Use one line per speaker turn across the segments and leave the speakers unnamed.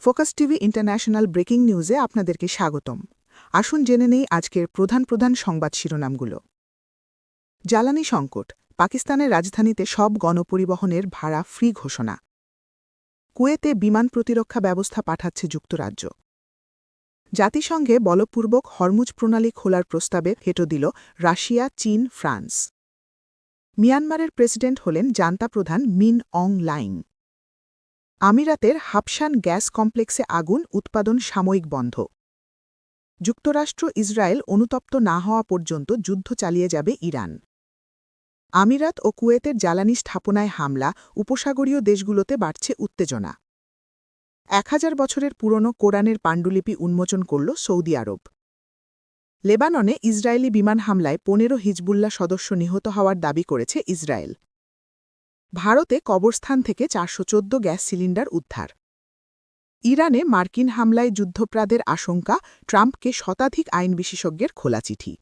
Focus TV international breaking নিউজে আপনাদেরকে স্বাগতম। আসুন জেনে নেই আজকের প্রধান সংবাদ শিরোনামগুলো। জ্বালানি সংকট, পাকিস্তানের রাজধানীতে সব গণপরিবহনের ভাড়া ফ্রি ঘোষণা। কুয়েতে বিমান প্রতিরক্ষা ব্যবস্থা পাঠাচ্ছে যুক্তরাজ্য। জাতিসংঘে বলপূর্বক হরমুজ প্রণালী খোলার প্রস্তাবে ভেটো দিল রাশিয়া, চীন, ফ্রান্স। মিয়ানমারের প্রেসিডেন্ট হলেন জান্তা প্রধান মিন অং লাইং। আমিরাতের হাবশান গ্যাস কমপ্লেক্সে আগুন, উৎপাদন সাময়িক বন্ধ। যুক্তরাষ্ট্র ইসরায়েল অনুতপ্ত না হওয়া পর্যন্ত যুদ্ধ চালিয়ে যাবে ইরান। আমিরাত ও কুয়েতের জ্বালানি স্থাপনায় হামলা, উপসাগরীয় দেশগুলোতে বাড়ছে উত্তেজনা। 1000 বছরের পুরনো কোরআনের পাণ্ডুলিপি উন্মোচন করল সৌদি আরব। লেবাননে ইসরায়েলি বিমান হামলায় 15 হিজবুল্লাহ সদস্য নিহত হওয়ার দাবি করেছে ইসরায়েল। ভারতে কবরস্থান থেকে 414 গ্যাস সিলিন্ডার উদ্ধার। ইরানে মার্কিন হামলায় যুদ্ধপ্রাদের আশঙ্কা, ট্রাম্পকে শতাধিক আইন বিশেষজ্ঞের খোলা চিঠি।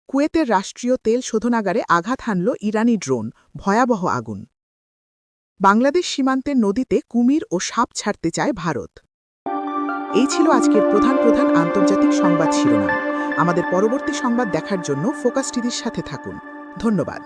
কুয়েতের রাষ্ট্রীয় তেল শোধনাগারে আঘাত হানল ইরানি ড্রোন, ভয়াবহ আগুন। বাংলাদেশ সীমান্তের নদীতে কুমির ও সাপ ছাড়তে চায় ভারত। এই ছিল আজকের প্রধান আন্তর্জাতিক সংবাদ শিরোনাম। আমাদের পরবর্তী সংবাদ দেখার জন্য ফোকাস টিভির সাথে থাকুন। ধন্যবাদ।